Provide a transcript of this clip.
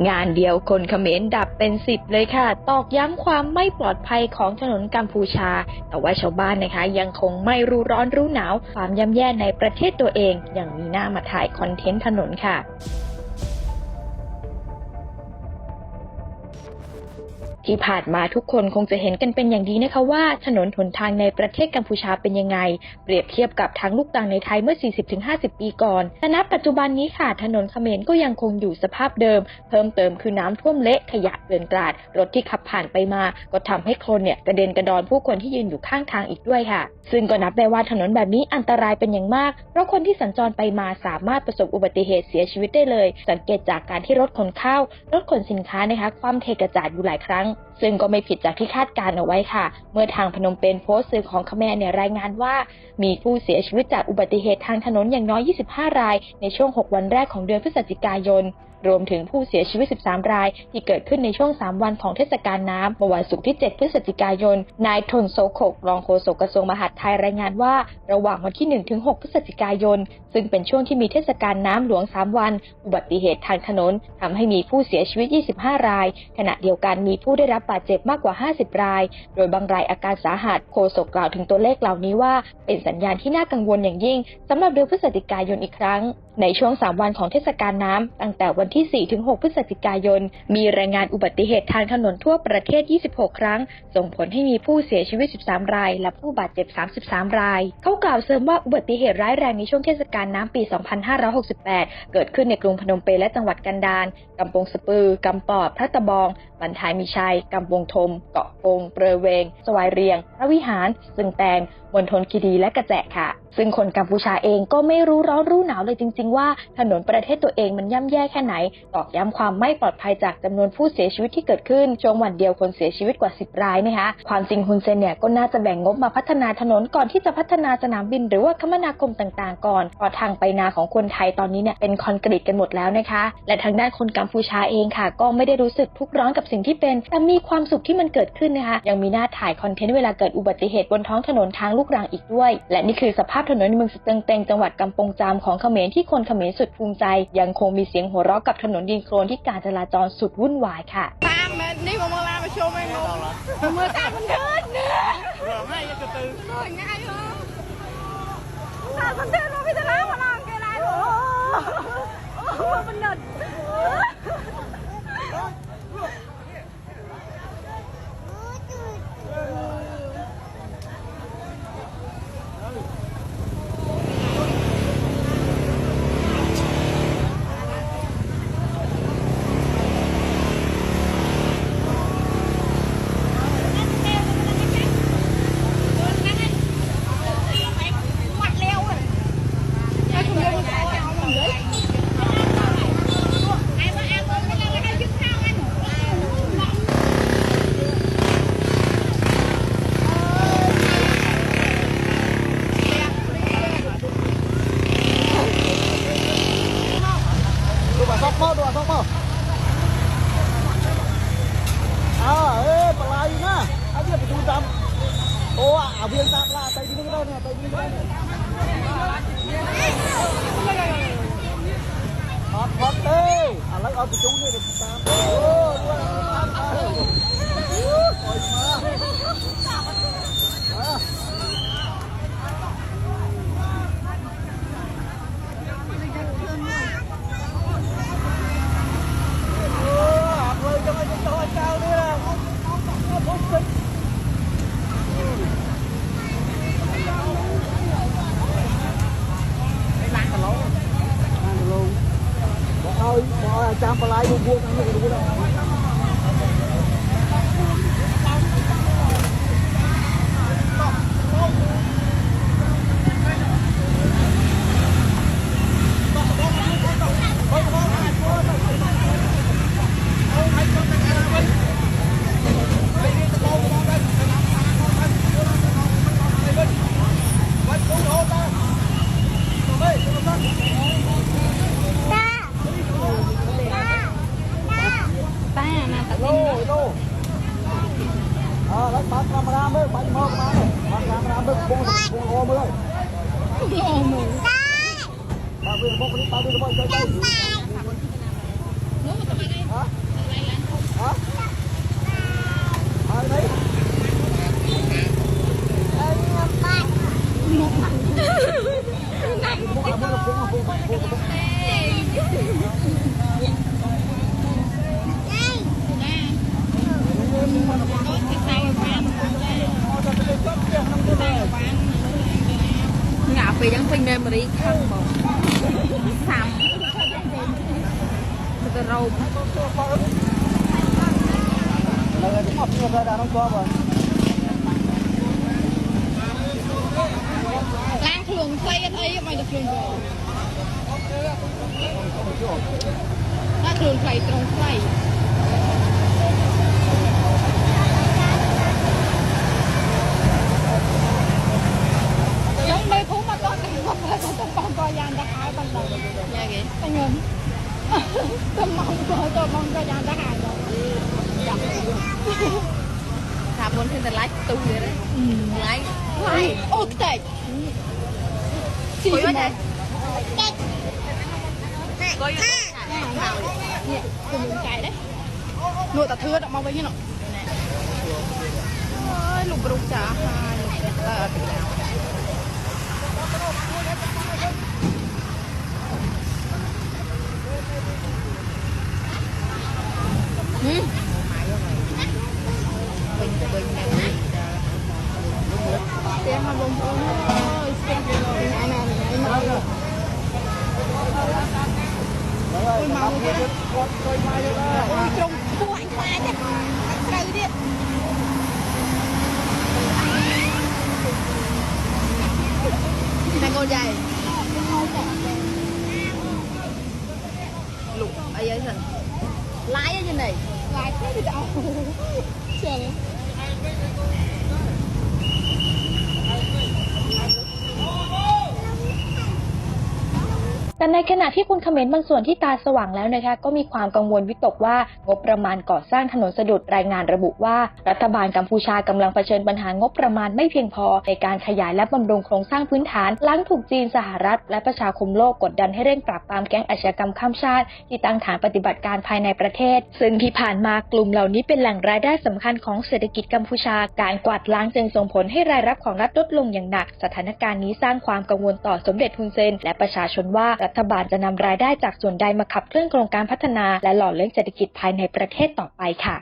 งานเดียวคนเขมรดับเป็น10เลยค่ะตอกย้ำความไม่ปลอดภัยของถนนกัมพูชาแต่ว่าชาวบ้านนะคะยังคงไม่รู้ร้อนรู้หนาวความย่ำแย่ในประเทศตัวเองอย่างมีหน้ามาถ่ายคอนเทนต์ถนนค่ะที่ผ่านมาทุกคนคงจะเห็นกันเป็นอย่างดีนะคะว่าถนนหนทางในประเทศกัมพูชาเป็นยังไงเปรียบเทียบกับทางลูกรังในไทยเมื่อ 40-50 ปีก่อนแต่ณปัจจุบันนี้ค่ะถนนเขมรก็ยังคงอยู่สภาพเดิมเพิ่มเติมคือน้ำท่วมเละขยะเกลื่อนกลาดรถที่ขับผ่านไปมาก็ทำให้โคลนเนี่ยกระเด็นกระดอนผู้คนที่ยืนอยู่ข้างทางอีกด้วยค่ะซึ่งก็นับได้ว่าถนนแบบนี้อันตรายเป็นอย่างมากเพราะคนที่สัญจรไปมาสามารถประสบอุบัติเหตุเสียชีวิตได้เลยสังเกตจากการที่รถขนข้าวรถขนสินค้านะคะคว่ำเทกระจาดอยู่หลายครั้งซึ่งก็ไม่ผิดจากที่คาดการเอาไว้ค่ะเมื่อทางพนมเปญโพสต์สื่อของเขมรเนี่ยรายงานว่ามีผู้เสียชีวิตจากอุบัติเหตุทางถนนอย่างน้อย 25 รายในช่วง 6 วันแรกของเดือนพฤศจิกายนรวมถึงผู้เสียชีวิต 13 รายที่เกิดขึ้นในช่วง 3 วันของเทศกาลน้ำเมื่อวันศุกร์ที่ 7 พฤศจิกายนนายทนโซโคกรองโฆษกกระทรวงมหาดไทยรายงานว่าระหว่างวันที่ 1 ถึง 6 พฤศจิกายนซึ่งเป็นช่วงที่มีเทศกาลน้ำหลวง 3 วันอุบัติเหตุทางถนนทำให้มีผู้เสียชีวิต 25 รายขณะเดียวกันมีผู้ได้รับบาดเจ็บมากกว่า 50 รายโดยบางรายอาการสาหัสโฆษกกล่าวถึงตัวเลขเหล่านี้ว่าเป็นสัญญาณที่น่ากังวลอย่างยิ่งสำหรับเดือนพฤศจิกายนอีกครั้งในช่วง 3 วันของเทศกาลน้ำตั้งแต่วันที่ 4 ถึง 6 พฤศจิกายนมีรายงานอุบัติเหตุทางถนนทั่วประเทศ 26 ครั้งส่งผลให้มีผู้เสียชีวิต 13 รายและผู้บาดเจ็บ 33 รายเขากล่าวเสริมว่าอุบัติเหตุร้ายแรงในช่วงเทศกาลน้ำปี 2568 เกิดขึ้นในกรุงพนมเปญและจังหวัดกันดารกำปงสปือกำปอดพระตะบองบันทายมีชัยกำปงธมเกาะกงเปรเวงสวายเรียงพระวิหารซึงแตงมณฑลคีรีและกระแจค่ะซึ่งคนกัมพูชาเองก็ไม่รู้ร้อนรู้หนาวเลยจริงๆว่าถนนประเทศตัวเองมันย่ำแย่แค่ไหนตอกย้ำความไม่ปลอดภัยจากจำนวนผู้เสียชีวิตที่เกิดขึ้นช่วงวันเดียวคนเสียชีวิตกว่า 10 รายนะคะความจริงฮุนเซนเนี่ยก็น่าจะแบ่งงบมาพัฒนาถนนก่อนที่จะพัฒนาสนามบินหรือว่าคมนาคมต่างๆก่อนเพราะทางไปนาของคนไทยตอนนี้เนี่ยเป็นคอนกรีตกันหมดแล้วนะคะและทางด้านคนกัมพูชาเองค่ะก็ไม่ได้รู้สึกทุกข์ร้อนกับสิ่งที่เป็นแต่มีความสุขที่มันเกิดขึ้นนะคะยังมีหน้าถ่ายคอนเทนต์เวลาเกิดอุบัติเหตุบนท้องถนนทางลูกรังอีกด้วยและนี่คือสภาพถนนในเมืองสเติงเต็งจังหวัดกำปงจามของเขมรที่คนเขมรสุดภูมิใจยังคงมีเสียงหัวเราะกับถนนดินโคลนที่การจราจรสุดวุ่นวายค่ะตามนี่มาลามาชมเองเมื่อตามมันเดินเนี่ยง่ายจะตื่นง่ายเหรอตามมันเดินมาพิจารณาพลังแกไรหรอมันเดินBiên tạm là tay đi đâu nè, tay đi đâu nè. Hot tê. À lấy ở cái chú này được tạm. Ô, ôi mà. Ôi, chạm vào lại buông ăn được đâu. Lấy bát camera mới, bát mơ mà này, bát camera mới buông ô mới. Ô mù. Ba vừa bốc đi, chơi. Hả? ล้างขลุ่นไฟกันไอ้ไม่จะขลุ่นถ้าขลุ่นไฟตรงไฟยังไม่พูดมาตอนนี้ว่าเราต้องปองกอยานตะขายบันไดยังไงเป็นเงินจะมองตัวมองกอยานตะขายเลยถามบนเทนแต่ไลฟ์ตู้เลยไลฟ์โอ้เตะสี่ชั่วโมงเนี่ยคุณลุงไก่đấyนวดตะเทือดออกมาไว้ที่หนอลูกกรุกจ๋าเสียงมาบงบงเสียงอันนั้นอันนั้นôi màu kia ôi trông cô anh qua đấy trời đi này con dài lục ấy ấy dần lái ở trên này lái thế thì đâu trờiแต่ในขณะที่คนเขมรบางส่วนที่ตาสว่างแล้วนะคะก็มีความกังวลวิตกว่างบประมาณก่อสร้างถนนสะดุดรายงานระบุว่ารัฐบาลกัมพูชากำลังเผชิญปัญหางบประมาณไม่เพียงพอในการขยายและบำรุงโครงสร้างพื้นฐานหลังถูกจีนสหรัฐและประชาคมโลกกดดันให้เร่งปราบปรามแก๊งอาชญากรรมข้ามชาติที่ตั้งฐานปฏิบัติการภายในประเทศซึ่งที่ผ่านมากลุ่มเหล่านี้เป็นแหล่งรายได้สำคัญของเศรษฐกิจกัมพูชาการกวาดล้างจึงส่งผลให้รายรับของรัฐลดลงอย่างหนักสถานการณ์นี้สร้างความกังวลต่อสมเด็จฮุนเซนและประชาชนว่ารัฐบาลจะนำรายได้จากส่วนใดมาขับเคลื่อนโครงการพัฒนาและหล่อเลี้ยงเศรษฐกิจภายในประเทศต่อไปค่ะ